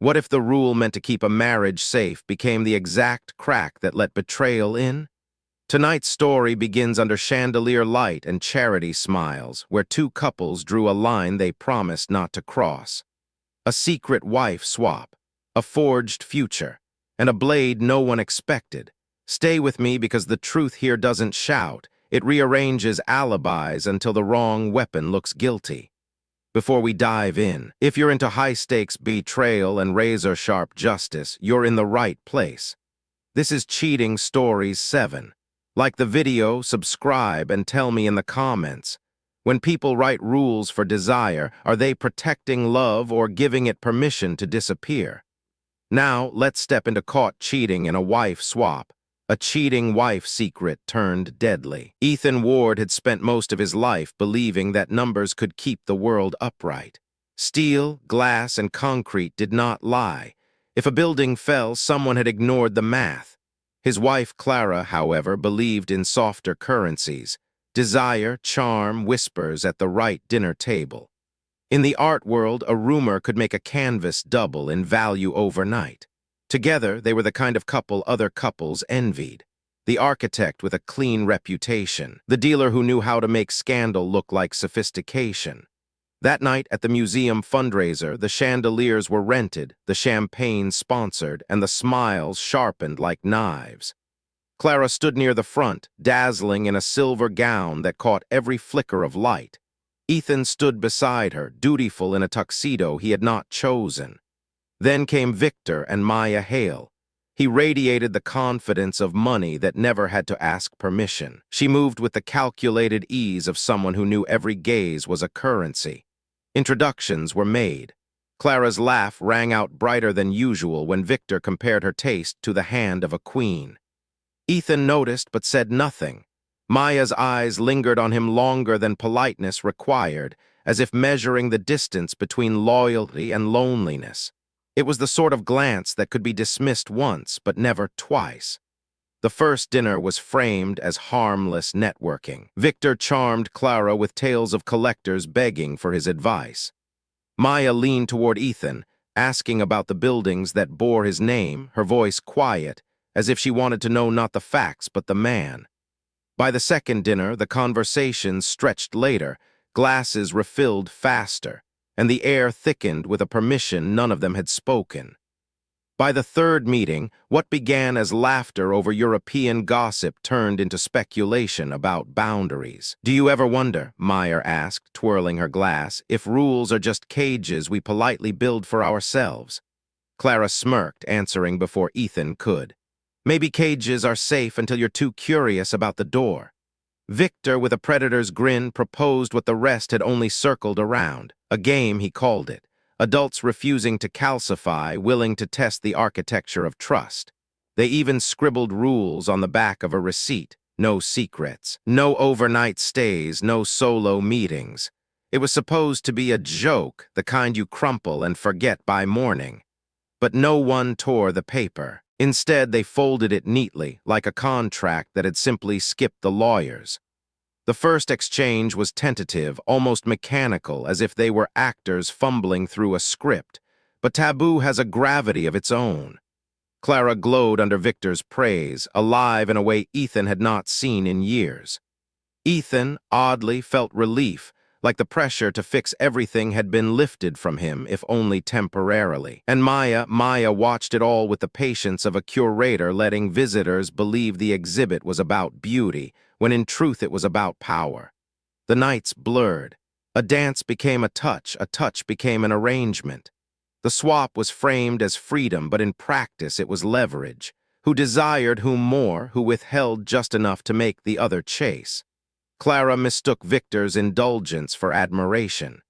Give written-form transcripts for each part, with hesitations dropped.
What if the rule meant to keep a marriage safe became the exact crack that let betrayal in? Tonight's story begins under chandelier light and charity smiles, where two couples drew a line they promised not to cross. A secret wife swap, a forged future, and a blade no one expected. Stay with me because the truth here doesn't shout. It rearranges alibis until the wrong weapon looks guilty. Before we dive in, if you're into high-stakes betrayal and razor-sharp justice, you're in the right place. This is Cheating Stories 7. Like the video, subscribe, and tell me in the comments. When people write rules for desire, are they protecting love or giving it permission to disappear? Now, let's step into caught cheating in a wife swap. A cheating wife secret turned deadly. Ethan Ward had spent most of his life believing that numbers could keep the world upright. Steel, glass, and concrete did not lie. If a building fell, someone had ignored the math. His wife, Clara, however, believed in softer currencies. Desire, charm, whispers at the right dinner table. In the art world, a rumor could make a canvas double in value overnight. Together, they were the kind of couple other couples envied. The architect with a clean reputation, the dealer who knew how to make scandal look like sophistication. That night at the museum fundraiser, the chandeliers were rented, the champagne sponsored, and the smiles sharpened like knives. Clara stood near the front, dazzling in a silver gown that caught every flicker of light. Ethan stood beside her, dutiful in a tuxedo he had not chosen. Then came Victor and Maya Hale. He radiated the confidence of money that never had to ask permission. She moved with the calculated ease of someone who knew every gaze was a currency. Introductions were made. Clara's laugh rang out brighter than usual when Victor compared her taste to the hand of a queen. Ethan noticed but said nothing. Maya's eyes lingered on him longer than politeness required, as if measuring the distance between loyalty and loneliness. It was the sort of glance that could be dismissed once, but never twice. The first dinner was framed as harmless networking. Victor charmed Clara with tales of collectors begging for his advice. Maya leaned toward Ethan, asking about the buildings that bore his name, her voice quiet, as if she wanted to know not the facts but the man. By the second dinner, the conversations stretched later, glasses refilled faster, and the air thickened with a permission none of them had spoken. By the third meeting, what began as laughter over European gossip turned into speculation about boundaries. "Do you ever wonder," Meyer asked, twirling her glass, "if rules are just cages we politely build for ourselves?" Clara smirked, answering before Ethan could. "Maybe cages are safe until you're too curious about the door." Victor, with a predator's grin, proposed what the rest had only circled around. A game, he called it. Adults refusing to calcify, willing to test the architecture of trust. They even scribbled rules on the back of a receipt. No secrets, no overnight stays, no solo meetings. It was supposed to be a joke, the kind you crumple and forget by morning. But no one tore the paper. Instead, they folded it neatly, like a contract that had simply skipped the lawyers. The first exchange was tentative, almost mechanical, as if they were actors fumbling through a script. But taboo has a gravity of its own. Clara glowed under Victor's praise, alive in a way Ethan had not seen in years. Ethan, oddly, felt relief, like the pressure to fix everything had been lifted from him, if only temporarily. And Maya watched it all with the patience of a curator letting visitors believe the exhibit was about beauty, when in truth it was about power. The nights blurred. A dance became a touch became an arrangement. The swap was framed as freedom, but in practice it was leverage. Who desired whom more, who withheld just enough to make the other chase. Clara mistook Victor's indulgence for admiration.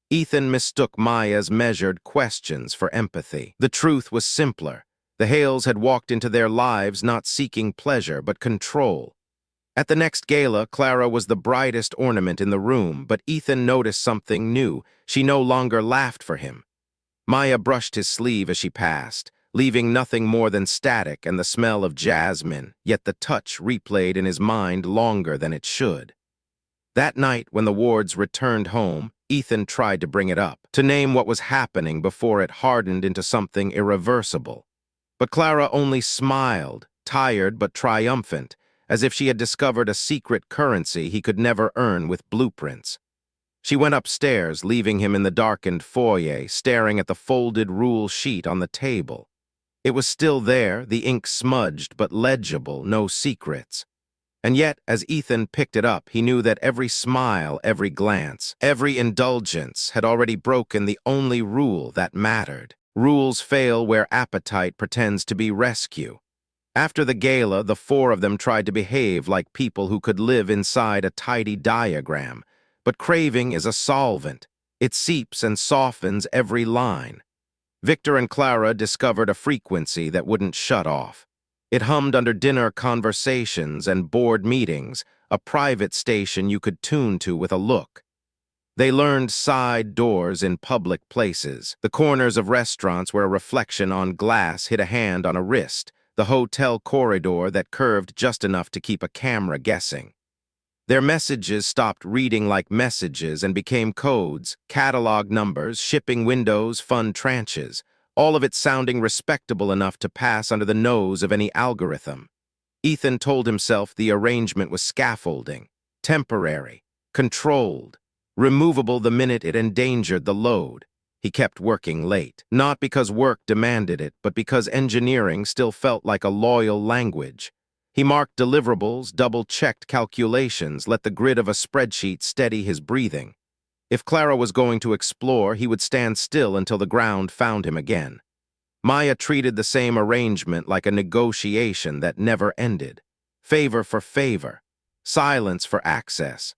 Ethan mistook Maya's measured questions for empathy. The truth was simpler. The Hales had walked into their lives not seeking pleasure, but control. At the next gala, Clara was the brightest ornament in the room, but Ethan noticed something new. She no longer laughed for him. Maya brushed his sleeve as she passed, leaving nothing more than static and the smell of jasmine, yet the touch replayed in his mind longer than it should. That night, when the Wards returned home, Ethan tried to bring it up, to name what was happening before it hardened into something irreversible. But Clara only smiled, tired but triumphant, as if she had discovered a secret currency he could never earn with blueprints. She went upstairs, leaving him in the darkened foyer, staring at the folded rule sheet on the table. It was still there, the ink smudged but legible, no secrets. And yet, as Ethan picked it up, he knew that every smile, every glance, every indulgence had already broken the only rule that mattered. Rules fail where appetite pretends to be rescue. After the gala, the four of them tried to behave like people who could live inside a tidy diagram. But craving is a solvent. It seeps and softens every line. Victor and Clara discovered a frequency that wouldn't shut off. It hummed under dinner conversations and board meetings, a private station you could tune to with a look. They learned side doors in public places, the corners of restaurants where a reflection on glass hit a hand on a wrist, the hotel corridor that curved just enough to keep a camera guessing. Their messages stopped reading like messages and became codes, catalog numbers, shipping windows, fund tranches, all of it sounding respectable enough to pass under the nose of any algorithm. Ethan told himself the arrangement was scaffolding, temporary, controlled, removable the minute it endangered the load. He kept working late, not because work demanded it, but because engineering still felt like a loyal language. He marked deliverables, double-checked calculations, let the grid of a spreadsheet steady his breathing. If Clara was going to explore, he would stand still until the ground found him again. Maya treated the same arrangement like a negotiation that never ended. Favor for favor, silence for access.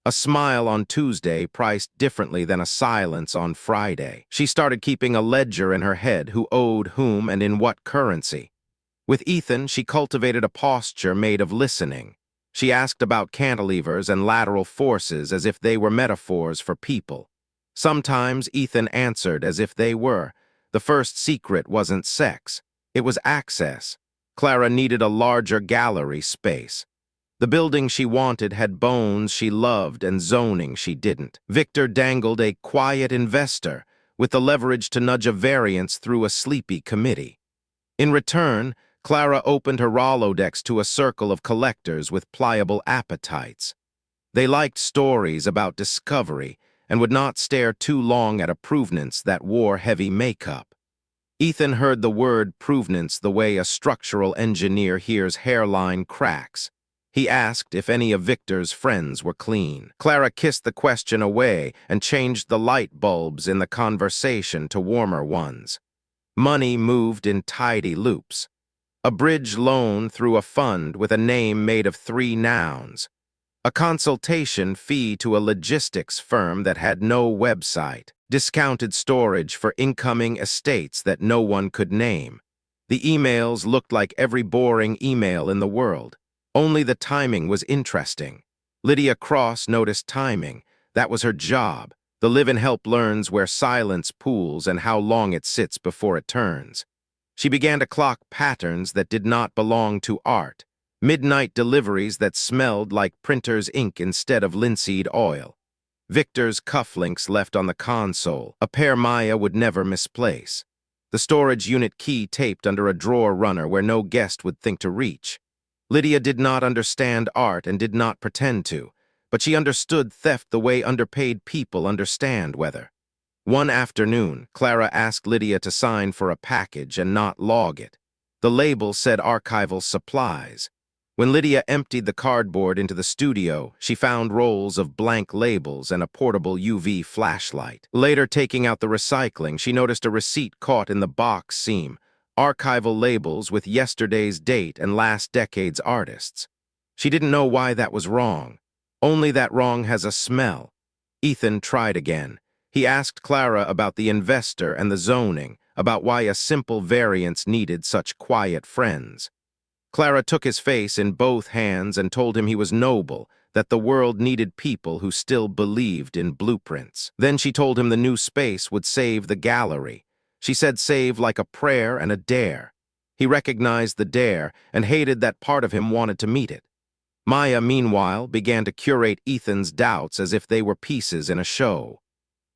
A smile on Tuesday priced differently than a silence on Friday. She started keeping a ledger in her head, who owed whom and in what currency. With Ethan, she cultivated a posture made of listening. She asked about cantilevers and lateral forces as if they were metaphors for people. Sometimes Ethan answered as if they were. The first secret wasn't sex. It was access. Clara needed a larger gallery space. The building she wanted had bones she loved and zoning she didn't. Victor dangled a quiet investor with the leverage to nudge a variance through a sleepy committee. In return, Clara opened her Rolodex to a circle of collectors with pliable appetites. They liked stories about discovery and would not stare too long at a provenance that wore heavy makeup. Ethan heard the word provenance the way a structural engineer hears hairline cracks. He asked if any of Victor's friends were clean. Clara kissed the question away and changed the light bulbs in the conversation to warmer ones. Money moved in tidy loops. A bridge loan through a fund with a name made of 3 nouns. A consultation fee to a logistics firm that had no website. Discounted storage for incoming estates that no one could name. The emails looked like every boring email in the world. Only the timing was interesting. Lydia Cross noticed timing. That was her job. The live-and-help learns where silence pools and how long it sits before it turns. She began to clock patterns that did not belong to art. Midnight deliveries that smelled like printer's ink instead of linseed oil. Victor's cufflinks left on the console, a pair Maya would never misplace. The storage unit key taped under a drawer runner where no guest would think to reach. Lydia did not understand art and did not pretend to, but she understood theft the way underpaid people understand weather. One afternoon, Clara asked Lydia to sign for a package and not log it. The label said archival supplies. When Lydia emptied the cardboard into the studio, she found rolls of blank labels and a portable UV flashlight. Later, taking out the recycling, she noticed a receipt caught in the box seam, archival labels with yesterday's date and last decade's artists. She didn't know why that was wrong. Only that wrong has a smell. Ethan tried again. He asked Clara about the investor and the zoning, about why a simple variance needed such quiet friends. Clara took his face in both hands and told him he was noble, that the world needed people who still believed in blueprints. Then she told him the new space would save the gallery. She said save like a prayer and a dare. He recognized the dare and hated that part of him wanted to meet it. Maya, meanwhile, began to curate Ethan's doubts as if they were pieces in a show.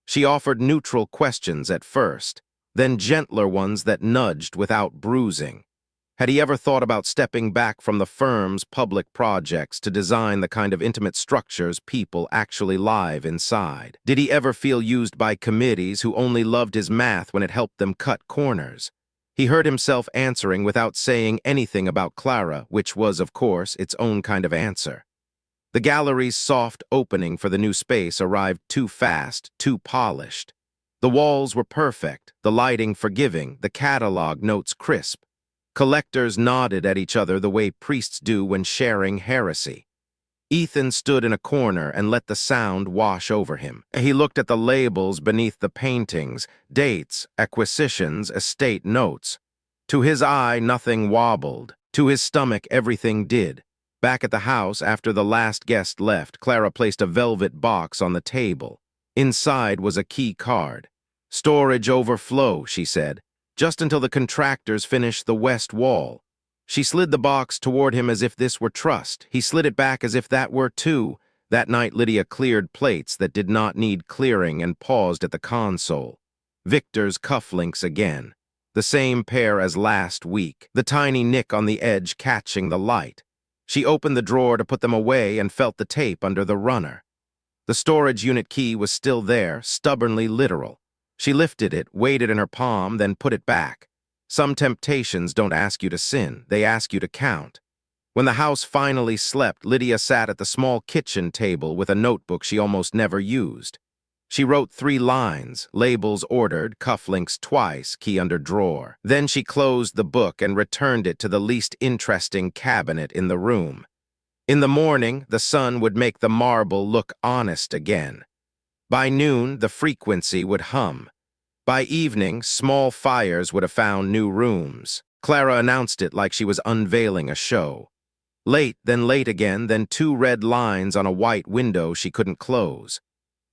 She offered neutral questions at first, then gentler ones that nudged without bruising. Had he ever thought about stepping back from the firm's public projects to design the kind of intimate structures people actually live inside? Did he ever feel used by committees who only loved his math when it helped them cut corners? He heard himself answering without saying anything about Clara, which was, of course, its own kind of answer. The gallery's soft opening for the new space arrived too fast, too polished. The walls were perfect, the lighting forgiving, the catalog notes crisp. Collectors nodded at each other the way priests do when sharing heresy. Ethan stood in a corner and let the sound wash over him. He looked at the labels beneath the paintings, dates, acquisitions, estate notes. To his eye, nothing wobbled. To his stomach, everything did. Back at the house, after the last guest left, Clara placed a velvet box on the table. Inside was a key card. "Storage overflow," she said, "just until the contractors finish the west wall." She slid the box toward him as if this were trust. He slid it back as if that were too. That night, Lydia cleared plates that did not need clearing and paused at the console. Victor's cufflinks again. The same pair as last week, the tiny nick on the edge catching the light. She opened the drawer to put them away and felt the tape under the runner. The storage unit key was still there, stubbornly literal. She lifted it, weighed it in her palm, then put it back. Some temptations don't ask you to sin, they ask you to count. When the house finally slept, Lydia sat at the small kitchen table with a notebook she almost never used. She wrote 3 lines, labels ordered, cufflinks twice, key under drawer. Then she closed the book and returned it to the least interesting cabinet in the room. In the morning, the sun would make the marble look honest again. By noon, the frequency would hum. By evening, small fires would have found new rooms. Clara announced it like she was unveiling a show. Late again, then 2 red lines on a white window she couldn't close.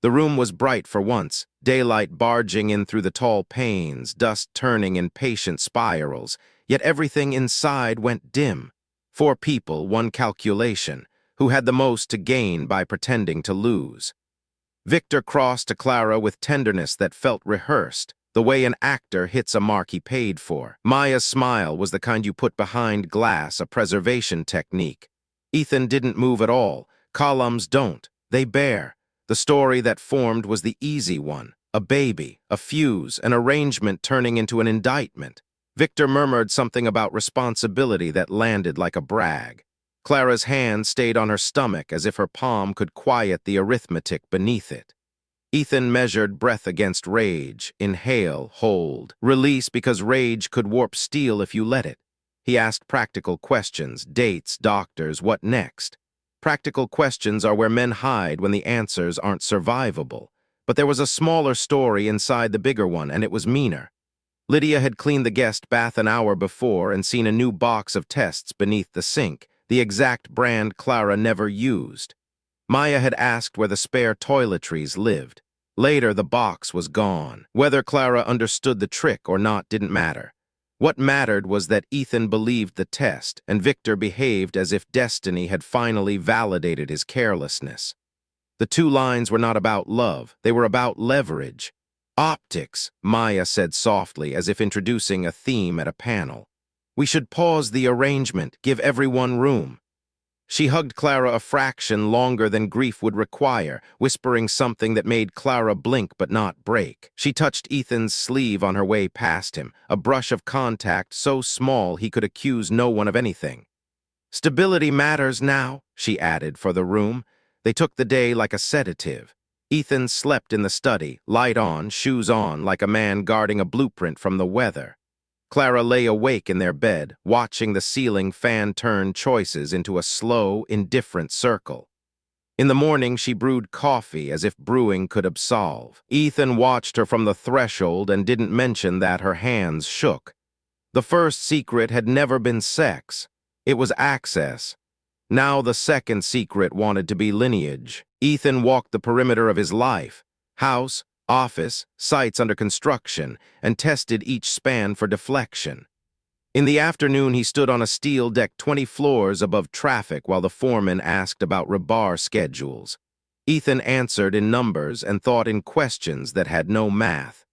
The room was bright for once, daylight barging in through the tall panes, dust turning in patient spirals, yet everything inside went dim. 4 people, 1 calculation, who had the most to gain by pretending to lose. Victor crossed to Clara with tenderness that felt rehearsed, the way an actor hits a mark he paid for. Maya's smile was the kind you put behind glass, a preservation technique. Ethan didn't move at all. Columns don't, they bear. The story that formed was the easy one, a baby, a fuse, an arrangement turning into an indictment. Victor murmured something about responsibility that landed like a brag. Clara's hand stayed on her stomach as if her palm could quiet the arithmetic beneath it. Ethan measured breath against rage, inhale, hold, release because rage could warp steel if you let it. He asked practical questions, dates, doctors, what next? Practical questions are where men hide when the answers aren't survivable. But there was a smaller story inside the bigger one, and it was meaner. Lydia had cleaned the guest bath an hour before and seen a new box of tests beneath the sink, the exact brand Clara never used. Maya had asked where the spare toiletries lived. Later, the box was gone. Whether Clara understood the trick or not didn't matter. What mattered was that Ethan believed the test, and Victor behaved as if destiny had finally validated his carelessness. The 2 lines were not about love, they were about leverage. Optics, Maya said softly, as if introducing a theme at a panel. We should pause the arrangement, give everyone room. She hugged Clara a fraction longer than grief would require, whispering something that made Clara blink but not break. She touched Ethan's sleeve on her way past him, a brush of contact so small he could accuse no one of anything. Stability matters now, she added for the room. They took the day like a sedative. Ethan slept in the study, light on, shoes on, like a man guarding a blueprint from the weather. Clara lay awake in their bed, watching the ceiling fan turn choices into a slow, indifferent circle. In the morning, she brewed coffee as if brewing could absolve. Ethan watched her from the threshold and didn't mention that her hands shook. The first secret had never been sex. It was access. Now the second secret wanted to be lineage. Ethan walked the perimeter of his life. House, office, sites under construction, and tested each span for deflection. In the afternoon, he stood on a steel deck 20 floors above traffic while the foreman asked about rebar schedules. Ethan answered in numbers and thought in questions that had no math.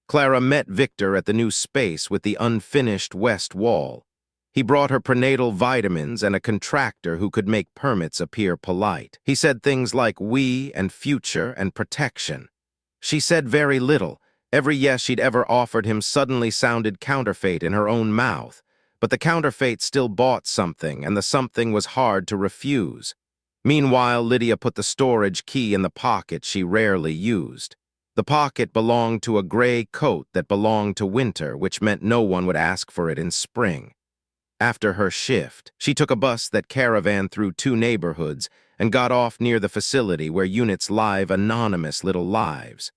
Clara met Victor at the new space with the unfinished west wall. He brought her prenatal vitamins and a contractor who could make permits appear polite. He said things like we and future and protection. She said very little. Every yes she'd ever offered him suddenly sounded counterfeit in her own mouth, but the counterfeit still bought something, and the something was hard to refuse. Meanwhile, Lydia put the storage key in the pocket she rarely used. The pocket belonged to a gray coat that belonged to winter, which meant no one would ask for it in spring. After her shift, she took a bus that caravaned through 2 neighborhoods and got off near the facility where units live anonymous little lives.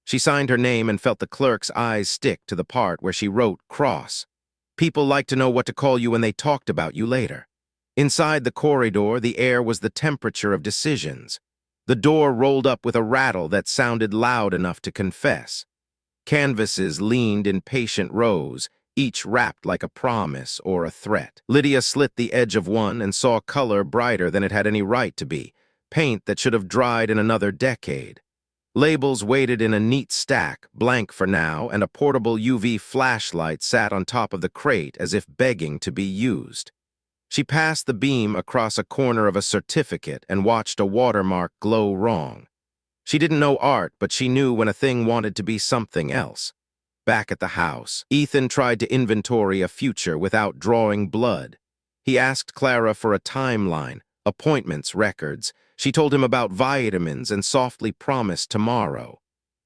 She signed her name and felt the clerk's eyes stick to the part where she wrote cross. People like to know what to call you when they talked about you later. Inside the corridor, the air was the temperature of decisions. The door rolled up with a rattle that sounded loud enough to confess. Canvases leaned in patient rows, each wrapped like a promise or a threat. Lydia slit the edge of one and saw color brighter than it had any right to be, paint that should have dried in another decade. Labels waited in a neat stack, blank for now, and a portable UV flashlight sat on top of the crate as if begging to be used. She passed the beam across a corner of a certificate and watched a watermark glow wrong. She didn't know art, but she knew when a thing wanted to be something else. Back at the house, Ethan tried to inventory a future without drawing blood. He asked Clara for a timeline, appointments, records. She told him about vitamins and softly promised tomorrow.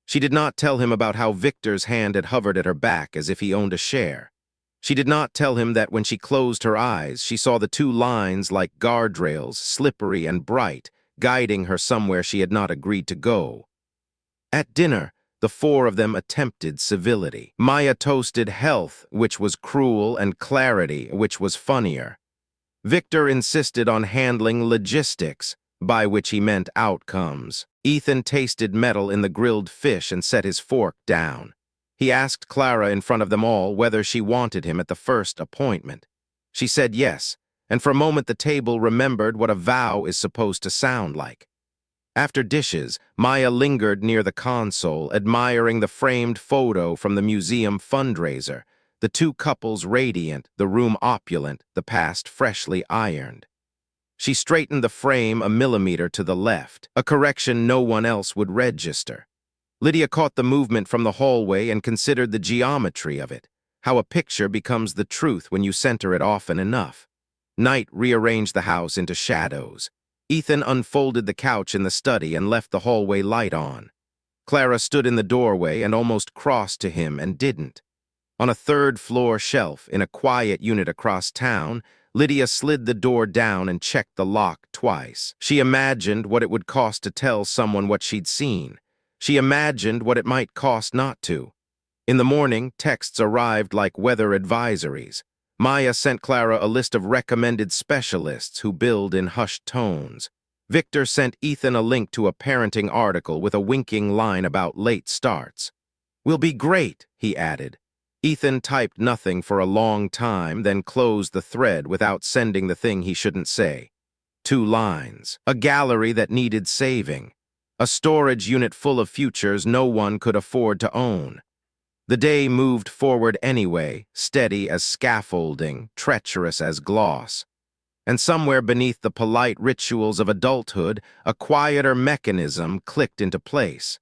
She did not tell him about how Victor's hand had hovered at her back as if he owned a share. She did not tell him that when she closed her eyes, she saw the 2 lines like guardrails, slippery and bright, guiding her somewhere she had not agreed to go. At dinner, the 4 of them attempted civility. Maya toasted health, which was cruel, and clarity, which was funnier. Victor insisted on handling logistics, by which he meant outcomes. Ethan tasted metal in the grilled fish and set his fork down. He asked Clara in front of them all whether she wanted him at the first appointment. She said yes, and for a moment the table remembered what a vow is supposed to sound like. After dishes, Maya lingered near the console, admiring the framed photo from the museum fundraiser, the 2 couples radiant, the room opulent, the past freshly ironed. She straightened the frame a millimeter to the left, a correction no one else would register. Lydia caught the movement from the hallway and considered the geometry of it, how a picture becomes the truth when you center it often enough. Night rearranged the house into shadows. Ethan unfolded the couch in the study and left the hallway light on. Clara stood in the doorway and almost crossed to him and didn't. On a 3rd-floor shelf in a quiet unit across town, Lydia slid the door down and checked the lock twice. She imagined what it would cost to tell someone what she'd seen. She imagined what it might cost not to. In the morning, texts arrived like weather advisories. Maya sent Clara a list of recommended specialists who billed in hushed tones. Victor sent Ethan a link to a parenting article with a winking line about late starts. "We'll be great," he added. Ethan typed nothing for a long time, then closed the thread without sending the thing he shouldn't say. 2 lines. A gallery that needed saving. A storage unit full of futures no one could afford to own. The day moved forward anyway, steady as scaffolding, treacherous as gloss. And somewhere beneath the polite rituals of adulthood, a quieter mechanism clicked into place.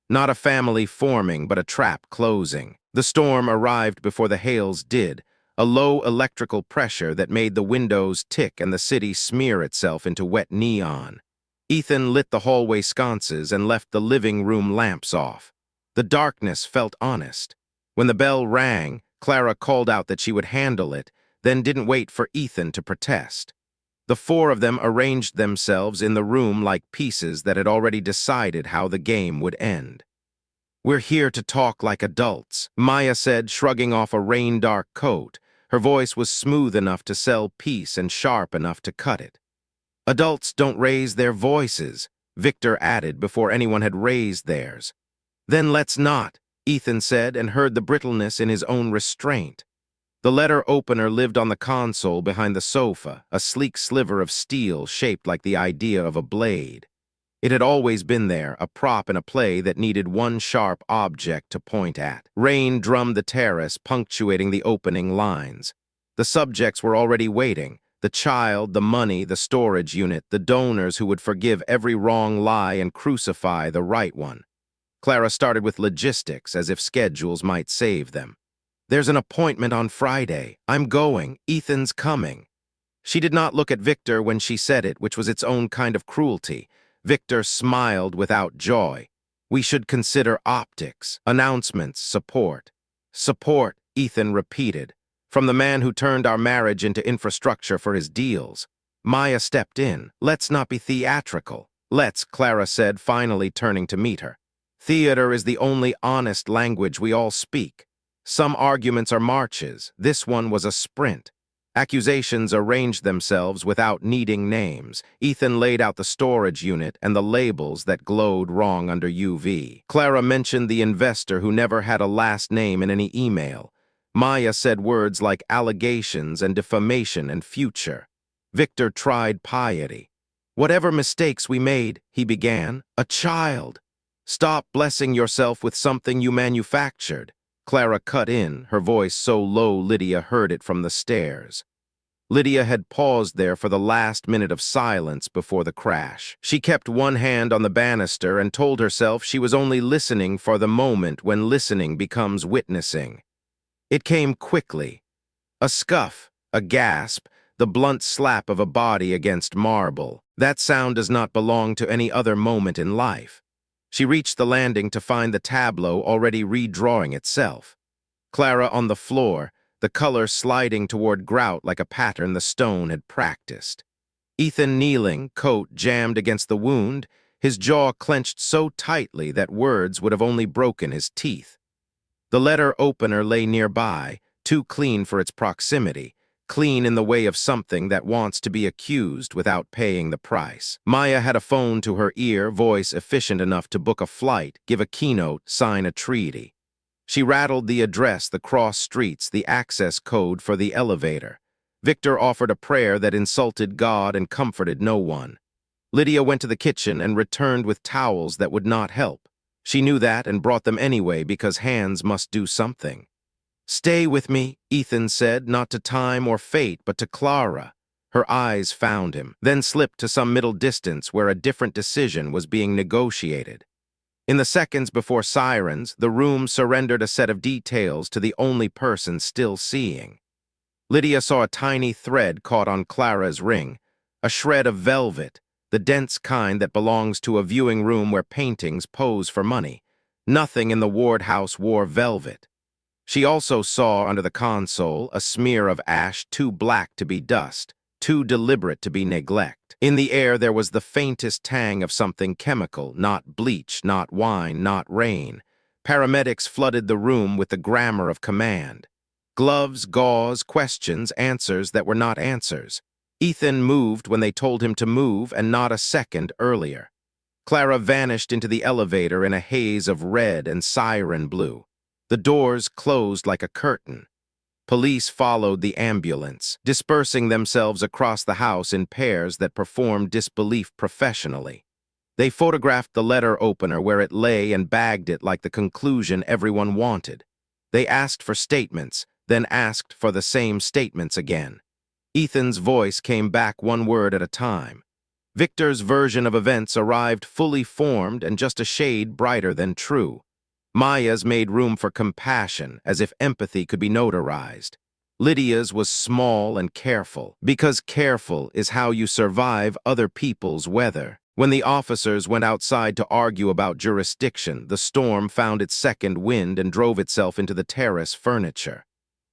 Not a family forming, but a trap closing. The storm arrived before the hails did, a low electrical pressure that made the windows tick and the city smear itself into wet neon. Ethan lit the hallway sconces and left the living room lamps off. The darkness felt honest. When the bell rang, Clara called out that she would handle it, then didn't wait for Ethan to protest. The 4 of them arranged themselves in the room like pieces that had already decided how the game would end. "We're here to talk like adults," Maya said, shrugging off a rain-dark coat. Her voice was smooth enough to sell peace and sharp enough to cut it. "Adults don't raise their voices," Victor added before anyone had raised theirs. "Then let's not," Ethan said, and heard the brittleness in his own restraint. The letter opener lived on the console behind the sofa, a sleek sliver of steel shaped like the idea of a blade. It had always been there, a prop in a play that needed one sharp object to point at. Rain drummed the terrace, punctuating the opening lines. The subjects were already waiting. The child, the money, the storage unit, the donors who would forgive every wrong lie and crucify the right one. Clara started with logistics, as if schedules might save them. "There's an appointment on Friday. I'm going. Ethan's coming." She did not look at Victor when she said it, which was its own kind of cruelty. Victor smiled without joy. "We should consider optics, announcements, support." "Support," Ethan repeated, "from the man who turned our marriage into infrastructure for his deals." Maya stepped in. "Let's not be theatrical." "Let's," Clara said, finally turning to meet her. "Theater is the only honest language we all speak. Some arguments are marches. This one was a sprint." Accusations arranged themselves without needing names. Ethan laid out the storage unit and the labels that glowed wrong under UV. Clara mentioned the investor who never had a last name in any email. Maya said words like allegations and defamation and future. Victor tried piety. "Whatever mistakes we made," he began, "a child. Stop blessing yourself with something you manufactured." Clara cut in, her voice so low Lydia heard it from the stairs. Lydia had paused there for the last minute of silence before the crash. She kept one hand on the banister and told herself she was only listening for the moment when listening becomes witnessing. It came quickly. A scuff, a gasp, the blunt slap of a body against marble. That sound does not belong to any other moment in life. She reached the landing to find the tableau already redrawing itself. Clara on the floor, the color sliding toward grout like a pattern the stone had practiced. Ethan kneeling, coat jammed against the wound, his jaw clenched so tightly that words would have only broken his teeth. The letter opener lay nearby, too clean for its proximity, clean in the way of something that wants to be accused without paying the price. Maya had a phone to her ear, voice efficient enough to book a flight, give a keynote, sign a treaty. She rattled the address, the cross streets, the access code for the elevator. Victor offered a prayer that insulted God and comforted no one. Lydia went to the kitchen and returned with towels that would not help. She knew that and brought them anyway because hands must do something. "Stay with me," Ethan said, not to time or fate, but to Clara. Her eyes found him, then slipped to some middle distance where a different decision was being negotiated. In the seconds before sirens, the room surrendered a set of details to the only person still seeing. Lydia saw a tiny thread caught on Clara's ring, a shred of velvet, the dense kind that belongs to a viewing room where paintings pose for money. Nothing in the ward house wore velvet. She also saw under the console a smear of ash too black to be dust, too deliberate to be neglect. In the air there was the faintest tang of something chemical, not bleach, not wine, not rain. Paramedics flooded the room with the grammar of command. Gloves, gauze, questions, answers that were not answers. Ethan moved when they told him to move and not a second earlier. Clara vanished into the elevator in a haze of red and siren blue. The doors closed like a curtain. Police followed the ambulance, dispersing themselves across the house in pairs that performed disbelief professionally. They photographed the letter opener where it lay and bagged it like the conclusion everyone wanted. They asked for statements, then asked for the same statements again. Ethan's voice came back one word at a time. Victor's version of events arrived fully formed and just a shade brighter than true. Maya's made room for compassion, as if empathy could be notarized. Lydia's was small and careful, because careful is how you survive other people's weather. When the officers went outside to argue about jurisdiction, the storm found its second wind and drove itself into the terrace furniture.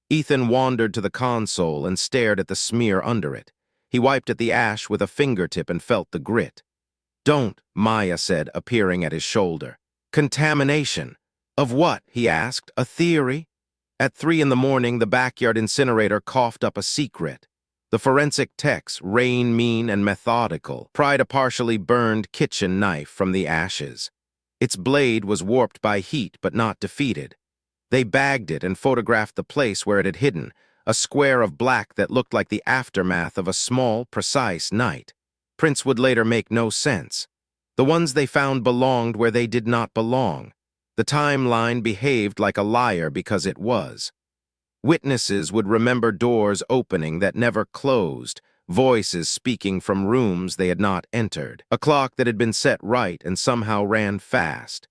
Ethan wandered to the console and stared at the smear under it. He wiped at the ash with a fingertip and felt the grit. "Don't," Maya said, appearing at his shoulder. "Contamination." "Of what?" he asked. "A theory?" At 3 in the morning, the backyard incinerator coughed up a secret. The forensic techs, rain mean and methodical, pried a partially burned kitchen knife from the ashes. Its blade was warped by heat but not defeated. They bagged it and photographed the place where it had hidden, a square of black that looked like the aftermath of a small, precise night. Prints would later make no sense. The ones they found belonged where they did not belong. The timeline behaved like a liar because it was. Witnesses would remember doors opening that never closed, voices speaking from rooms they had not entered, a clock that had been set right and somehow ran fast.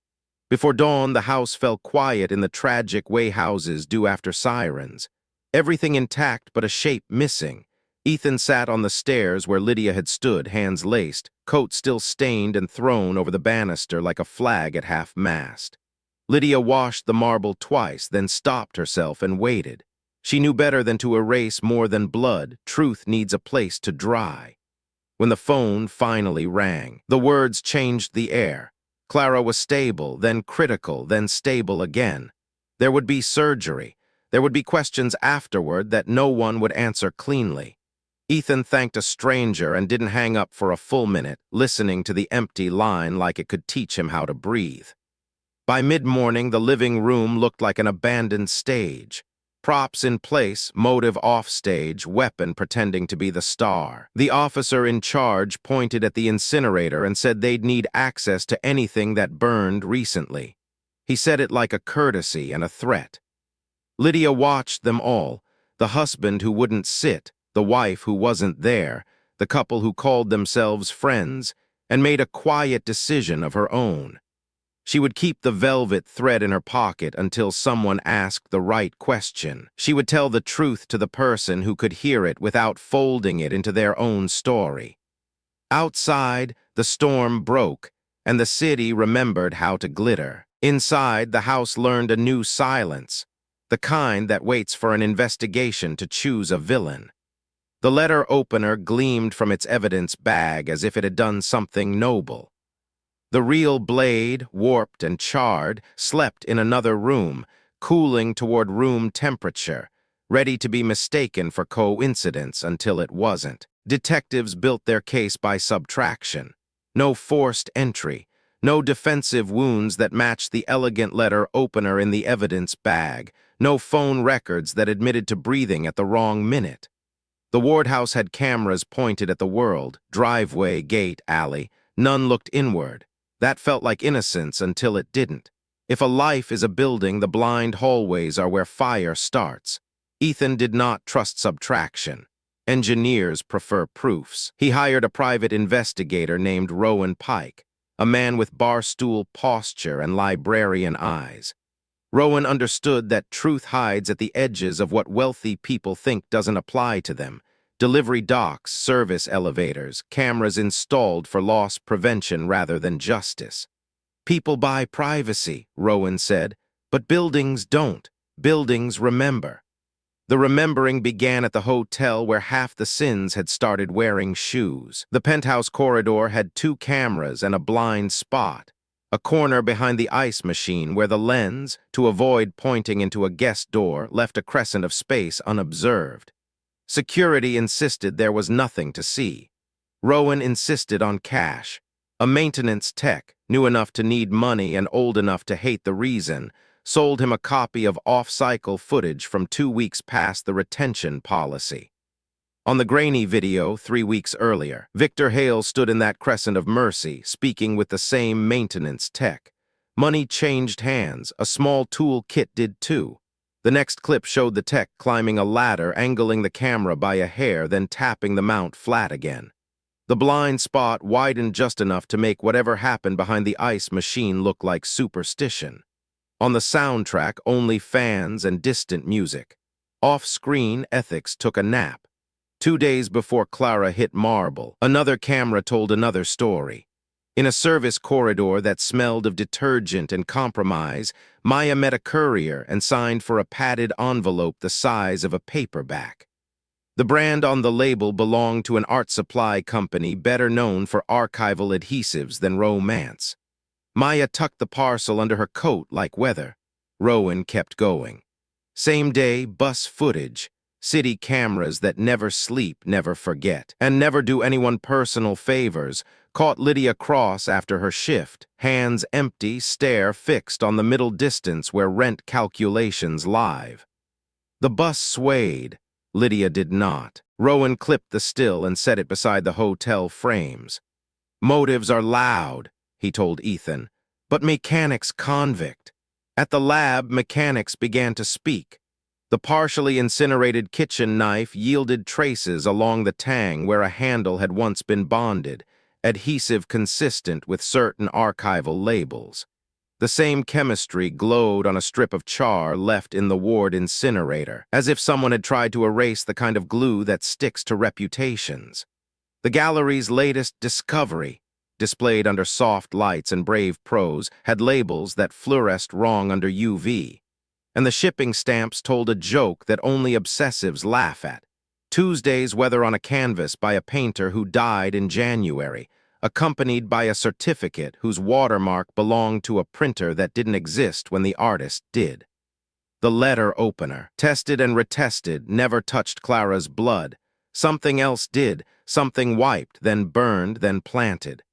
Before dawn, the house fell quiet in the tragic way houses do after sirens. Everything intact but a shape missing. Ethan sat on the stairs where Lydia had stood, hands laced, coat still stained and thrown over the banister like a flag at half-mast. Lydia washed the marble twice, then stopped herself and waited. She knew better than to erase more than blood. Truth needs a place to dry. When the phone finally rang, the words changed the air. Clara was stable, then critical, then stable again. There would be surgery. There would be questions afterward that no one would answer cleanly. Ethan thanked a stranger and didn't hang up for a full minute, listening to the empty line like it could teach him how to breathe. By mid-morning, the living room looked like an abandoned stage. Props in place, motive off-stage, weapon pretending to be the star. The officer in charge pointed at the incinerator and said they'd need access to anything that burned recently. He said it like a courtesy and a threat. Lydia watched them all, the husband who wouldn't sit, the wife who wasn't there, the couple who called themselves friends, and made a quiet decision of her own. She would keep the velvet thread in her pocket until someone asked the right question. She would tell the truth to the person who could hear it without folding it into their own story. Outside, the storm broke, and the city remembered how to glitter. Inside, the house learned a new silence, the kind that waits for an investigation to choose a villain. The letter opener gleamed from its evidence bag as if it had done something noble. The real blade, warped and charred, slept in another room, cooling toward room temperature, ready to be mistaken for coincidence until it wasn't. Detectives built their case by subtraction. No forced entry, no defensive wounds that matched the elegant letter opener in the evidence bag, no phone records that admitted to breathing at the wrong minute. The ward house had cameras pointed at the world, driveway, gate, alley. None looked inward. That felt like innocence until it didn't. If a life is a building, the blind hallways are where fire starts. Ethan did not trust subtraction. Engineers prefer proofs. He hired a private investigator named Rowan Pike, a man with barstool posture and librarian eyes. Rowan understood that truth hides at the edges of what wealthy people think doesn't apply to them. Delivery docks, service elevators, cameras installed for loss prevention rather than justice. People buy privacy, Rowan said, but buildings don't. Buildings remember. The remembering began at the hotel where half the sins had started wearing shoes. The penthouse corridor had 2 cameras and a blind spot, a corner behind the ice machine where the lens, to avoid pointing into a guest door, left a crescent of space unobserved. Security insisted there was nothing to see. Rowan insisted on cash. A maintenance tech, new enough to need money and old enough to hate the reason, sold him a copy of off-cycle footage from 2 weeks past the retention policy. On the grainy video 3 weeks earlier, Victor Hale stood in that crescent of mercy, speaking with the same maintenance tech. Money changed hands. A small tool kit did too. The next clip showed the tech climbing a ladder, angling the camera by a hair, then tapping the mount flat again. The blind spot widened just enough to make whatever happened behind the ice machine look like superstition. On the soundtrack, only fans and distant music. Off-screen, ethics took a nap. 2 days before Clara hit marble, another camera told another story. In a service corridor that smelled of detergent and compromise, Maya met a courier and signed for a padded envelope the size of a paperback. The brand on the label belonged to an art supply company better known for archival adhesives than romance. Maya tucked the parcel under her coat like weather. Rowan kept going. Same day, bus footage. City cameras that never sleep, never forget, and never do anyone personal favors, caught Lydia Cross after her shift, hands empty, stare fixed on the middle distance where rent calculations live. The bus swayed. Lydia did not. Rowan clipped the still and set it beside the hotel frames. Motives are loud. he told Ethan. But mechanics convict. At the lab, mechanics began to speak. The partially incinerated kitchen knife yielded traces along the tang where a handle had once been bonded, adhesive consistent with certain archival labels. The same chemistry glowed on a strip of char left in the ward incinerator, as if someone had tried to erase the kind of glue that sticks to reputations. The gallery's latest discovery, displayed under soft lights and brave prose, had labels that fluoresced wrong under UV. And the shipping stamps told a joke that only obsessives laugh at. Tuesday's weather on a canvas by a painter who died in January, accompanied by a certificate whose watermark belonged to a printer that didn't exist when the artist did. The letter opener, tested and retested, never touched Clara's blood. Something else did, something wiped, then burned, then planted.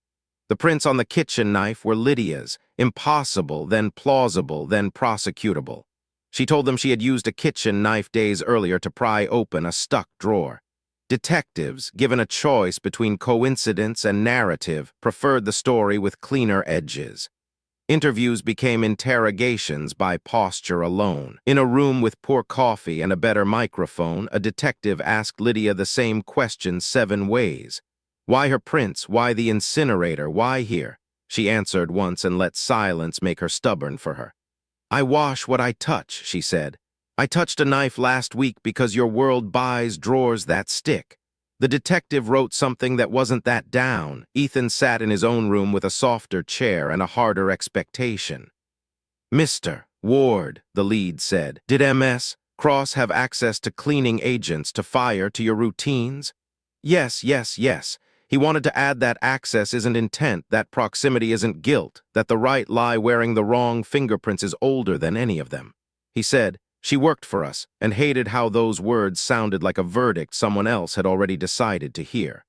The prints on the kitchen knife were Lydia's, impossible, then plausible, then prosecutable. She told them she had used a kitchen knife days earlier to pry open a stuck drawer. Detectives, given a choice between coincidence and narrative, preferred the story with cleaner edges. Interviews became interrogations by posture alone. In a room with poor coffee and a better microphone, a detective asked Lydia the same question 7 ways. Why her prints? Why the incinerator? Why here? She answered once and let silence make her stubborn for her. I wash what I touch, she said. I touched a knife last week because your world buys drawers that stick. The detective wrote something that wasn't that down. Ethan sat in his own room with a softer chair and a harder expectation. Mr. Ward, the lead said, did MS Cross have access to cleaning agents to fire to your routines? Yes. He wanted to add that access isn't intent, that proximity isn't guilt, that the right lie wearing the wrong fingerprints is older than any of them. He said, she worked for us, and hated how those words sounded like a verdict someone else had already decided to hear.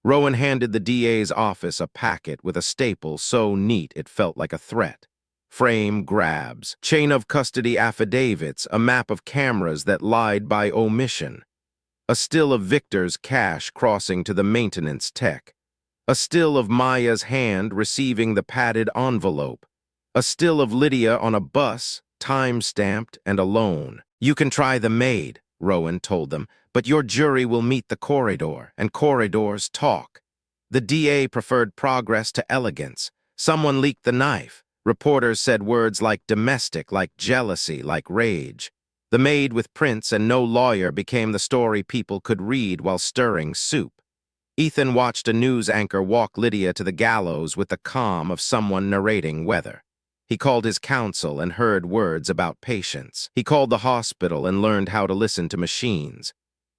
Rowan handed the DA's office a packet with a staple so neat it felt like a threat. Frame grabs, chain of custody affidavits, a map of cameras that lied by omission. A still of Victor's cash crossing to the maintenance tech. A still of Maya's hand receiving the padded envelope. A still of Lydia on a bus, time-stamped and alone. You can try the maid, Rowan told them, but your jury will meet the corridor, and corridors talk. The DA preferred progress to elegance. Someone leaked the knife. Reporters said words like domestic, like jealousy, like rage. The maid with prints and no lawyer became the story people could read while stirring soup. Ethan watched a news anchor walk Lydia to the gallows with the calm of someone narrating weather. He called his counsel and heard words about patience. He called the hospital and learned how to listen to machines.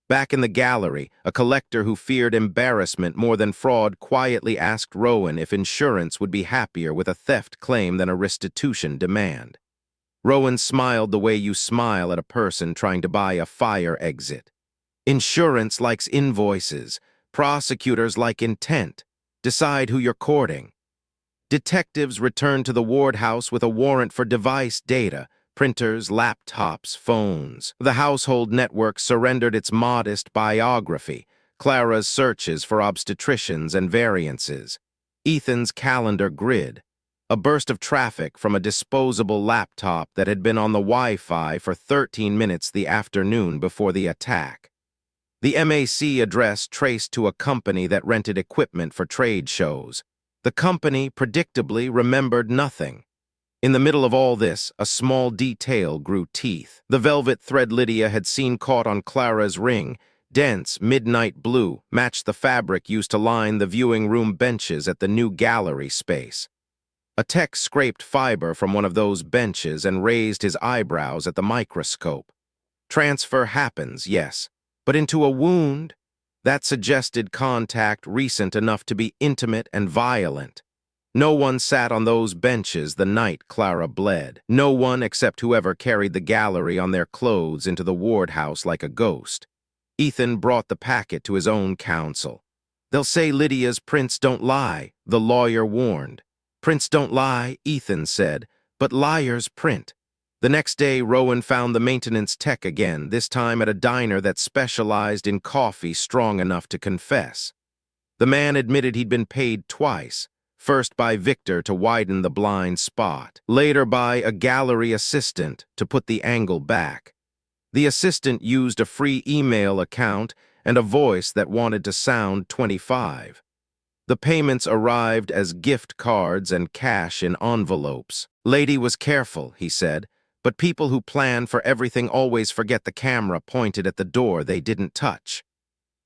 Back in the gallery, a collector who feared embarrassment more than fraud quietly asked Rowan if insurance would be happier with a theft claim than a restitution demand. Rowan smiled the way you smile at a person trying to buy a fire exit. Insurance likes invoices. Prosecutors like intent. Decide who you're courting. Detectives returned to the ward house with a warrant for device data, printers, laptops, phones. The household network surrendered its modest biography, Clara's searches for obstetricians and variances, Ethan's calendar grid, a burst of traffic from a disposable laptop that had been on the Wi-Fi for 13 minutes the afternoon before the attack. The MAC address traced to a company that rented equipment for trade shows. The company, predictably, remembered nothing. In the middle of all this, a small detail grew teeth. The velvet thread Lydia had seen caught on Clara's ring, dense, midnight blue, matched the fabric used to line the viewing room benches at the new gallery space. A tech scraped fiber from one of those benches and raised his eyebrows at the microscope. Transfer happens, yes, but into a wound? That suggested contact recent enough to be intimate and violent. No one sat on those benches the night Clara bled. No one except whoever carried the gallery on their clothes into the ward house like a ghost. Ethan brought the packet to his own counsel. They'll say Lydia's prints don't lie, the lawyer warned. Prints don't lie, Ethan said, but liars print. The next day, Rowan found the maintenance tech again, this time at a diner that specialized in coffee strong enough to confess. The man admitted he'd been paid twice, first by Victor to widen the blind spot, later by a gallery assistant to put the angle back. The assistant used a free email account and a voice that wanted to sound 25. The payments arrived as gift cards and cash in envelopes. Lady was careful, he said, but people who plan for everything always forget the camera pointed at the door they didn't touch.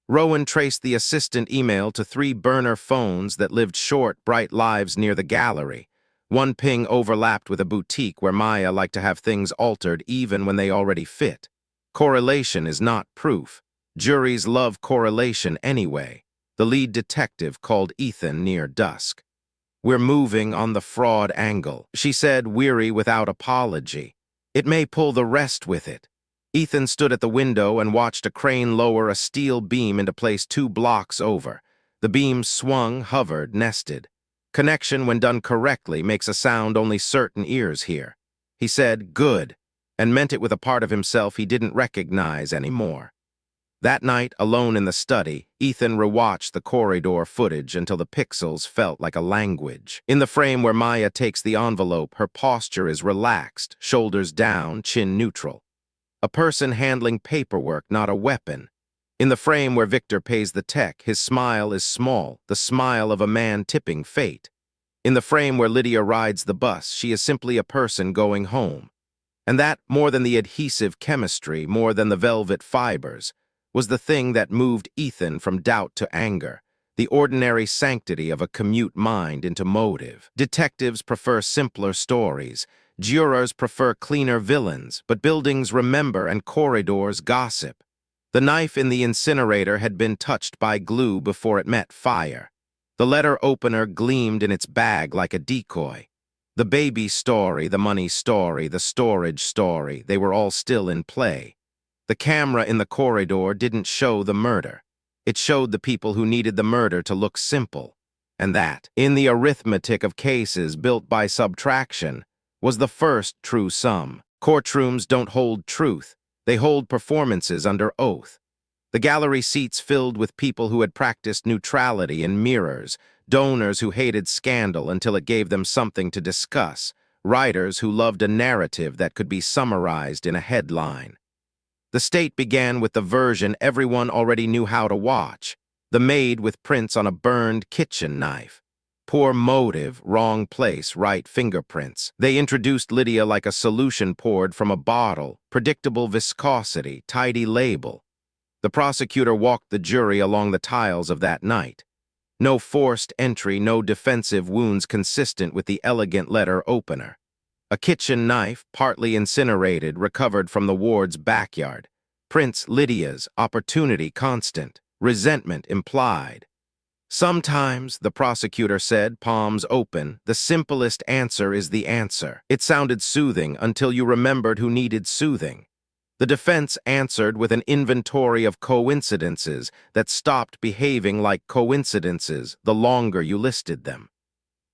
Rowan traced the assistant email to 3 burner phones that lived short, bright lives near the gallery. One ping overlapped with a boutique where Maya liked to have things altered even when they already fit. Correlation is not proof. Juries love correlation anyway. The lead detective called Ethan near dusk. "We're moving on the fraud angle," she said, weary without apology. "It may pull the rest with it." Ethan stood at the window and watched a crane lower a steel beam into place 2 blocks over. The beam swung, hovered, nested. Connection, when done correctly, makes a sound only certain ears hear. He said, "Good," and meant it with a part of himself he didn't recognize anymore. That night, alone in the study, Ethan rewatched the corridor footage until the pixels felt like a language. In the frame where Maya takes the envelope, her posture is relaxed, shoulders down, chin neutral. A person handling paperwork, not a weapon. In the frame where Victor pays the tech, his smile is small, the smile of a man tipping fate. In the frame where Lydia rides the bus, she is simply a person going home. And that, more than the adhesive chemistry, more than the velvet fibers, was the thing that moved Ethan from doubt to anger, the ordinary sanctity of a commute mind into motive. Detectives prefer simpler stories. Jurors prefer cleaner villains, but buildings remember and corridors gossip. The knife in the incinerator had been touched by glue before it met fire. The letter opener gleamed in its bag like a decoy. The baby story, the money story, the storage story, they were all still in play. The camera in the corridor didn't show the murder. It showed the people who needed the murder to look simple. And that, in the arithmetic of cases built by subtraction, was the first true sum. Courtrooms don't hold truth. They hold performances under oath. The gallery seats filled with people who had practiced neutrality in mirrors, donors who hated scandal until it gave them something to discuss, writers who loved a narrative that could be summarized in a headline. The state began with the version everyone already knew how to watch, the maid with prints on a burned kitchen knife. Poor motive, wrong place, right fingerprints. They introduced Lydia like a solution poured from a bottle, predictable viscosity, tidy label. The prosecutor walked the jury along the tiles of that night. No forced entry, no defensive wounds consistent with the elegant letter opener. A kitchen knife, partly incinerated, recovered from the ward's backyard. Prince Lydia's, opportunity constant, resentment implied. Sometimes, the prosecutor said, palms open, the simplest answer is the answer. It sounded soothing until you remembered who needed soothing. The defense answered with an inventory of coincidences that stopped behaving like coincidences the longer you listed them.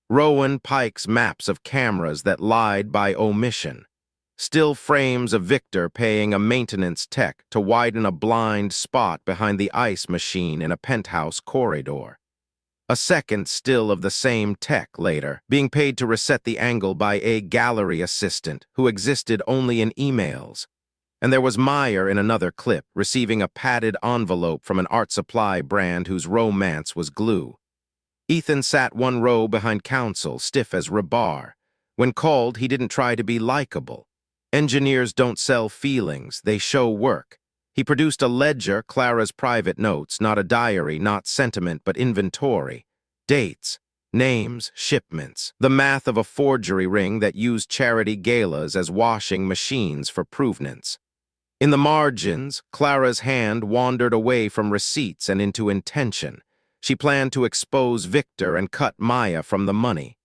Rowan Pike's maps of cameras that lied by omission. Still frames of Victor paying a maintenance tech to widen a blind spot behind the ice machine in a penthouse corridor. A second still of the same tech later, being paid to reset the angle by a gallery assistant who existed only in emails. And there was Meyer in another clip, receiving a padded envelope from an art supply brand whose romance was glue. Ethan sat 1 row behind counsel, stiff as rebar. When called, he didn't try to be likable. Engineers don't sell feelings, they show work. He produced a ledger, Clara's private notes, not a diary, not sentiment, but inventory. Dates, names, shipments. The math of a forgery ring that used charity galas as washing machines for provenance. In the margins, Clara's hand wandered away from receipts and into intention. She planned to expose Victor and cut Maya from the money.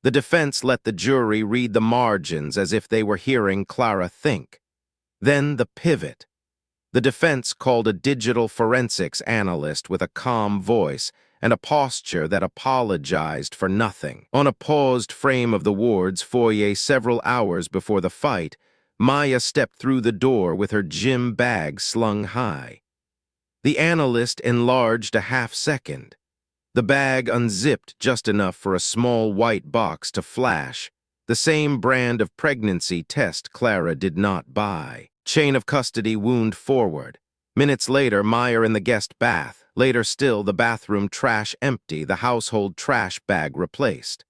The defense let the jury read the margins as if they were hearing Clara think. Then the pivot. The defense called a digital forensics analyst with a calm voice and a posture that apologized for nothing. On a paused frame of the ward's foyer several hours before the fight, Maya stepped through the door with her gym bag slung high. The analyst enlarged a half second. The bag unzipped just enough for a small white box to flash, the same brand of pregnancy test Clara did not buy. Chain of custody wound forward. Minutes later, Meyer in the guest bath. Later still, the bathroom trash empty, the household trash bag replaced.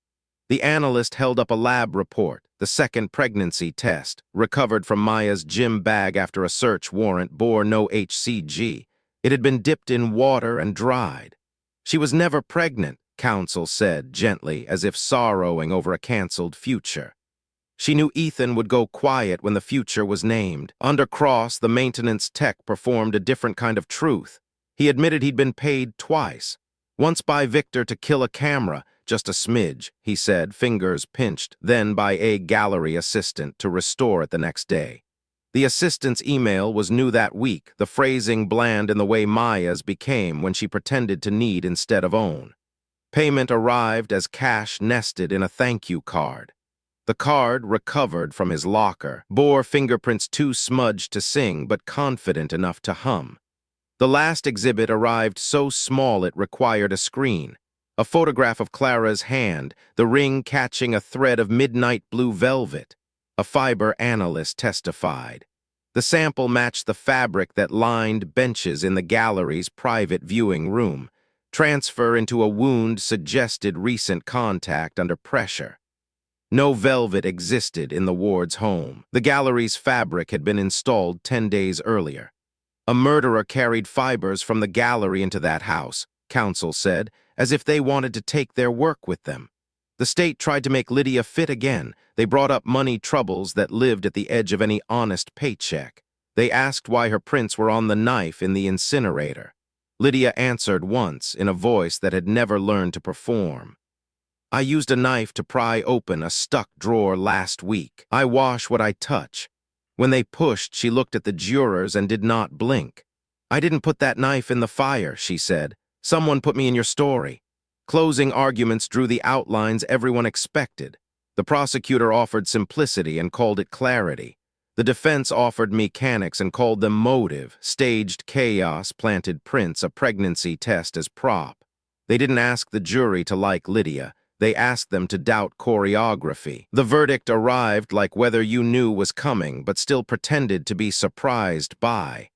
The analyst held up a lab report, the second pregnancy test, recovered from Maya's gym bag after a search warrant, bore no HCG. It had been dipped in water and dried. She was never pregnant, counsel said gently, as if sorrowing over a canceled future. She knew Ethan would go quiet when the future was named. Under Cross, the maintenance tech performed a different kind of truth. He admitted he'd been paid twice. Once by Victor to kill a camera, just a smidge, he said, fingers pinched, then by a gallery assistant to restore it the next day. The assistant's email was new that week, the phrasing bland in the way Maya's became when she pretended to need instead of own. Payment arrived as cash nested in a thank you card. The card, recovered from his locker, bore fingerprints too smudged to sing but confident enough to hum. The last exhibit arrived so small it required a screen. A photograph of Clara's hand, the ring catching a thread of midnight blue velvet. A fiber analyst testified. The sample matched the fabric that lined benches in the gallery's private viewing room. Transfer into a wound suggested recent contact under pressure. No velvet existed in the ward's home. The gallery's fabric had been installed 10 days earlier. A murderer carried fibers from the gallery into that house, counsel said, as if they wanted to take their work with them. The state tried to make Lydia fit again. They brought up money troubles that lived at the edge of any honest paycheck. They asked why her prints were on the knife in the incinerator. Lydia answered once in a voice that had never learned to perform. I used a knife to pry open a stuck drawer last week. I wash what I touch. When they pushed, she looked at the jurors and did not blink. I didn't put that knife in the fire, she said. Someone put me in your story. Closing arguments drew the outlines everyone expected. The prosecutor offered simplicity and called it clarity. The defense offered mechanics and called them motive, staged chaos, planted prints, a pregnancy test as prop. They didn't ask the jury to like Lydia. They asked them to doubt choreography. The verdict arrived like Whether You Knew was coming, but still pretended to be surprised by.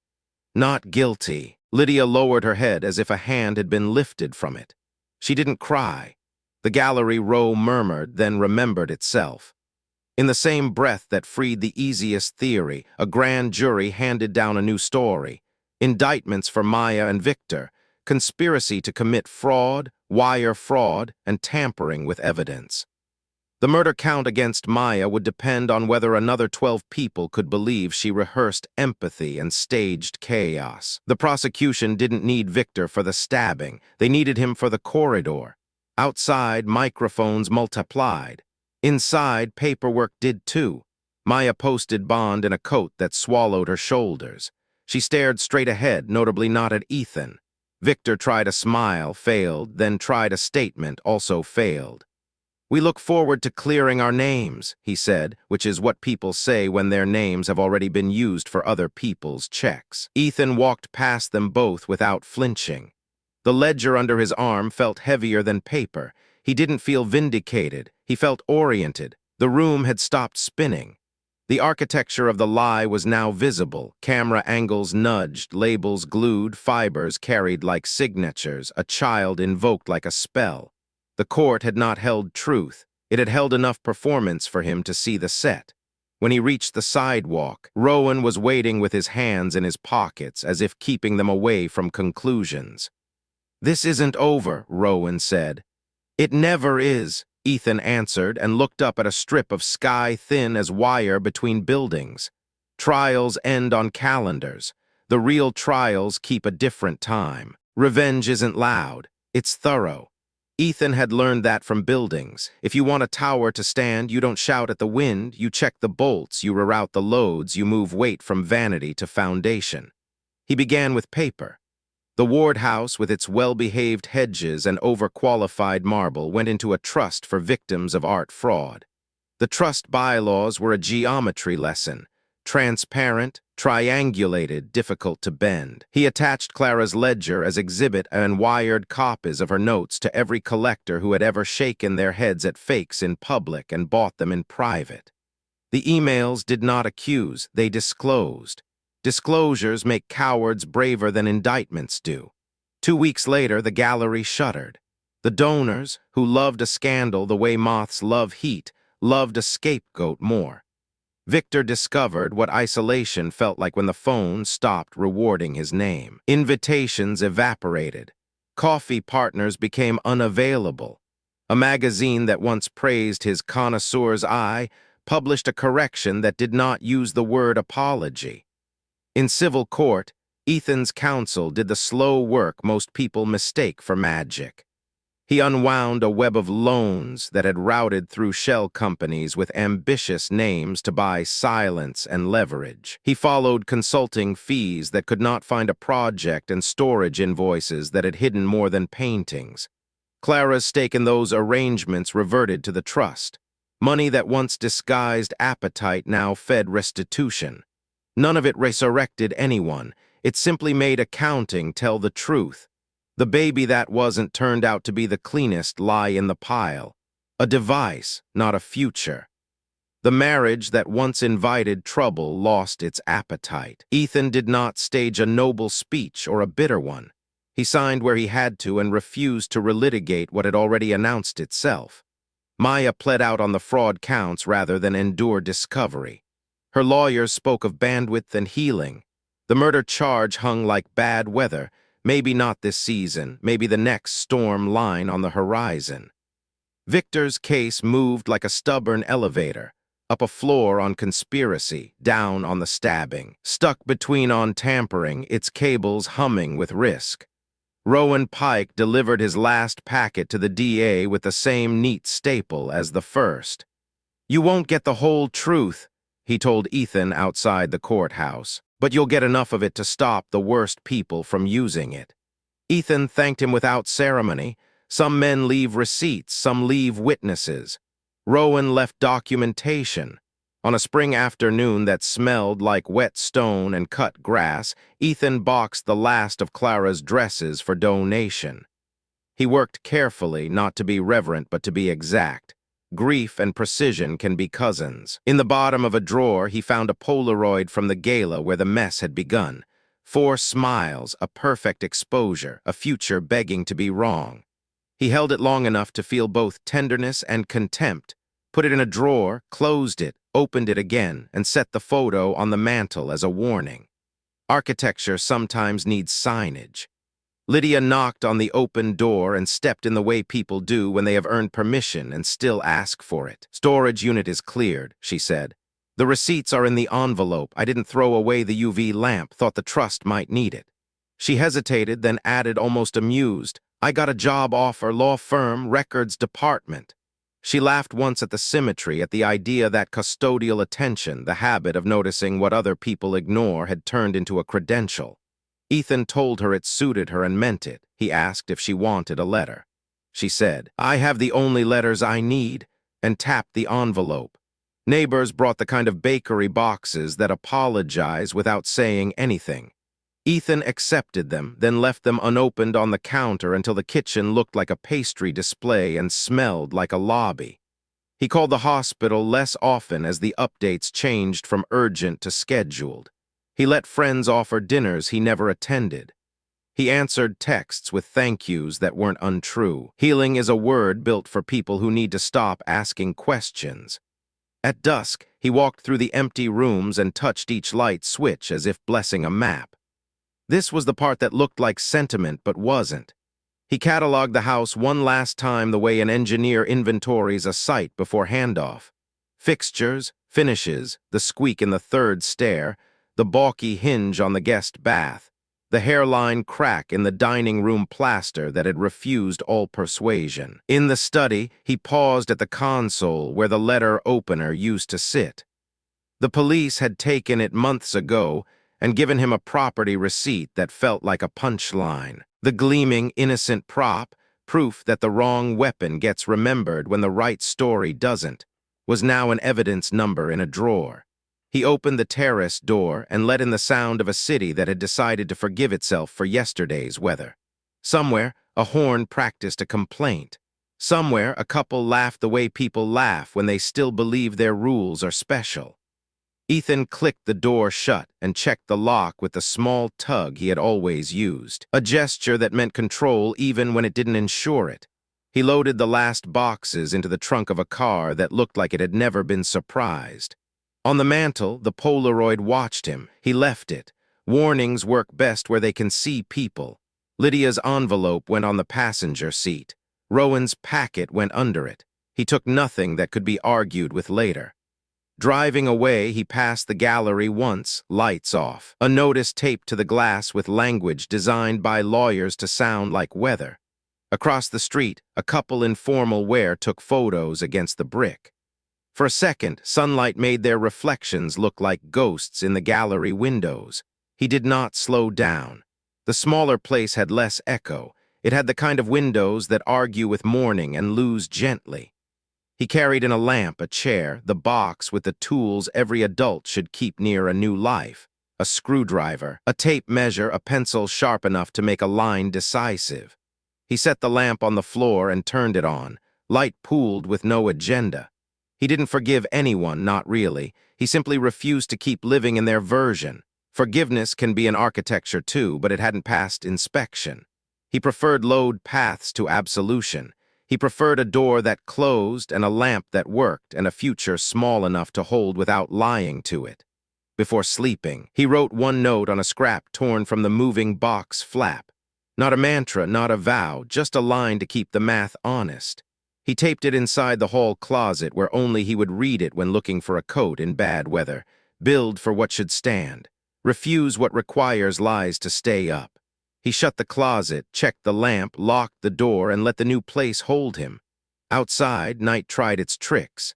Not guilty. Lydia lowered her head as if a hand had been lifted from it. She didn't cry. The gallery row murmured, then remembered itself. In the same breath that freed the easiest theory, a grand jury handed down a new story. Indictments for Maya and Victor, conspiracy to commit fraud, wire fraud, and tampering with evidence. The murder count against Maya would depend on whether another 12 people could believe she rehearsed empathy and staged chaos. The prosecution didn't need Victor for the stabbing. They needed him for the corridor. Outside, microphones multiplied. Inside, paperwork did too. Maya posted bond in a coat that swallowed her shoulders. She stared straight ahead, notably not at Ethan. Victor tried a smile, failed, then tried a statement, also failed. We look forward to clearing our names, he said, which is what people say when their names have already been used for other people's checks. Ethan walked past them both without flinching. The ledger under his arm felt heavier than paper. He didn't feel vindicated. He felt oriented. The room had stopped spinning. The architecture of the lie was now visible. Camera angles nudged, labels glued, fibers carried like signatures, a child invoked like a spell. The court had not held truth. It had held enough performance for him to see the set. When he reached the sidewalk, Rowan was waiting with his hands in his pockets, as if keeping them away from conclusions. This isn't over, Rowan said. It never is, Ethan answered and looked up at a strip of sky thin as wire between buildings. Trials end on calendars. The real trials keep a different time. Revenge isn't loud. It's thorough. Ethan had learned that from buildings. If you want a tower to stand, you don't shout at the wind, you check the bolts, you reroute the loads, you move weight from vanity to foundation. He began with paper. The ward house, with its well-behaved hedges and overqualified marble, went into a trust for victims of art fraud. The trust bylaws were a geometry lesson. Transparent, triangulated, difficult to bend. He attached Clara's ledger as exhibit and wired copies of her notes to every collector who had ever shaken their heads at fakes in public and bought them in private. The emails did not accuse, they disclosed. Disclosures make cowards braver than indictments do. 2 weeks later, the gallery shuttered. The donors, who loved a scandal the way moths love heat, loved a scapegoat more. Victor discovered what isolation felt like when the phone stopped rewarding his name. Invitations evaporated. Coffee partners became unavailable. A magazine that once praised his connoisseur's eye published a correction that did not use the word apology. In civil court, Ethan's counsel did the slow work most people mistake for magic. He unwound a web of loans that had routed through shell companies with ambitious names to buy silence and leverage. He followed consulting fees that could not find a project and storage invoices that had hidden more than paintings. Clara's stake in those arrangements reverted to the trust. Money that once disguised appetite now fed restitution. None of it resurrected anyone. It simply made accounting tell the truth. The baby that wasn't turned out to be the cleanest lie in the pile. A device, not a future. The marriage that once invited trouble lost its appetite. Ethan did not stage a noble speech or a bitter one. He signed where he had to and refused to relitigate what had already announced itself. Maya pled out on the fraud counts rather than endure discovery. Her lawyers spoke of bandwidth and healing. The murder charge hung like bad weather. Maybe not this season, maybe the next storm line on the horizon. Victor's case moved like a stubborn elevator, up a floor on conspiracy, down on the stabbing, stuck between on tampering, its cables humming with risk. Rowan Pike delivered his last packet to the DA with the same neat staple as the first. "You won't get the whole truth," he told Ethan outside the courthouse, "but you'll get enough of it to stop the worst people from using it." Ethan thanked him without ceremony. Some men leave receipts, some leave witnesses. Rowan left documentation. On a spring afternoon that smelled like wet stone and cut grass, Ethan boxed the last of Clara's dresses for donation. He worked carefully, not to be reverent but to be exact. Grief and precision can be cousins. In the bottom of a drawer, he found a Polaroid from the gala where the mess had begun. 4 smiles, a perfect exposure, a future begging to be wrong. He held it long enough to feel both tenderness and contempt, put it in a drawer, closed it, opened it again, and set the photo on the mantel as a warning. Architecture sometimes needs signage. Lydia knocked on the open door and stepped in the way people do when they have earned permission and still ask for it. "Storage unit is cleared," she said. "The receipts are in the envelope. I didn't throw away the UV lamp, thought the trust might need it." She hesitated, then added almost amused, "I got a job offer, law firm, records department." She laughed once at the symmetry, at the idea that custodial attention, the habit of noticing what other people ignore, had turned into a credential. Ethan told her it suited her and meant it. He asked if she wanted a letter. She said, "I have the only letters I need," and tapped the envelope. Neighbors brought the kind of bakery boxes that apologize without saying anything. Ethan accepted them, then left them unopened on the counter until the kitchen looked like a pastry display and smelled like a lobby. He called the hospital less often as the updates changed from urgent to scheduled. He let friends offer dinners he never attended. He answered texts with thank yous that weren't untrue. Healing is a word built for people who need to stop asking questions. At dusk, he walked through the empty rooms and touched each light switch as if blessing a map. This was the part that looked like sentiment but wasn't. He cataloged the house one last time the way an engineer inventories a site before handoff. Fixtures, finishes, the squeak in the third stair, the balky hinge on the guest bath, the hairline crack in the dining room plaster that had refused all persuasion. In the study, he paused at the console where the letter opener used to sit. The police had taken it months ago and given him a property receipt that felt like a punchline. The gleaming, innocent prop, proof that the wrong weapon gets remembered when the right story doesn't, was now an evidence number in a drawer. He opened the terrace door and let in the sound of a city that had decided to forgive itself for yesterday's weather. Somewhere, a horn practiced a complaint. Somewhere, a couple laughed the way people laugh when they still believe their rules are special. Ethan clicked the door shut and checked the lock with the small tug he had always used, a gesture that meant control even when it didn't ensure it. He loaded the last boxes into the trunk of a car that looked like it had never been surprised. On the mantel, the Polaroid watched him. He left it. Warnings work best where they can see people. Lydia's envelope went on the passenger seat. Rowan's packet went under it. He took nothing that could be argued with later. Driving away, he passed the gallery once, lights off, a notice taped to the glass with language designed by lawyers to sound like weather. Across the street, a couple in formal wear took photos against the brick. For a second, sunlight made their reflections look like ghosts in the gallery windows. He did not slow down. The smaller place had less echo. It had the kind of windows that argue with morning and lose gently. He carried in a lamp, a chair, the box with the tools every adult should keep near a new life. A screwdriver, a tape measure, a pencil sharp enough to make a line decisive. He set the lamp on the floor and turned it on. Light pooled with no agenda. He didn't forgive anyone, not really. He simply refused to keep living in their version. Forgiveness can be an architecture too, but it hadn't passed inspection. He preferred load paths to absolution. He preferred a door that closed and a lamp that worked and a future small enough to hold without lying to it. Before sleeping, he wrote one note on a scrap torn from the moving box flap. Not a mantra, not a vow, just a line to keep the math honest. He taped it inside the hall closet where only he would read it when looking for a coat in bad weather. Build for what should stand. Refuse what requires lies to stay up. He shut the closet, checked the lamp, locked the door, and let the new place hold him. Outside, night tried its tricks.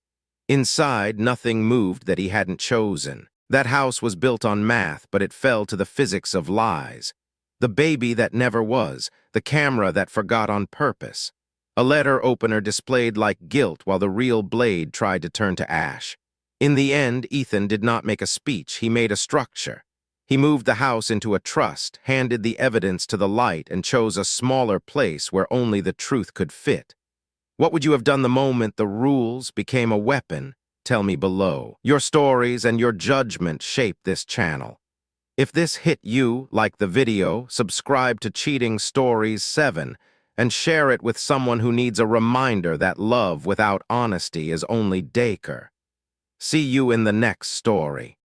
Inside, nothing moved that he hadn't chosen. That house was built on math, but it fell to the physics of lies. The baby that never was, the camera that forgot on purpose. A letter opener displayed like guilt while the real blade tried to turn to ash. In the end, Ethan did not make a speech, he made a structure. He moved the house into a trust, handed the evidence to the light, and chose a smaller place where only the truth could fit. What would you have done the moment the rules became a weapon? Tell me below. Your stories and your judgment shape this channel. If this hit you, like the video, subscribe to Cheating Stories 7 and share it with someone who needs a reminder that love without honesty is only Daker. See you in the next story.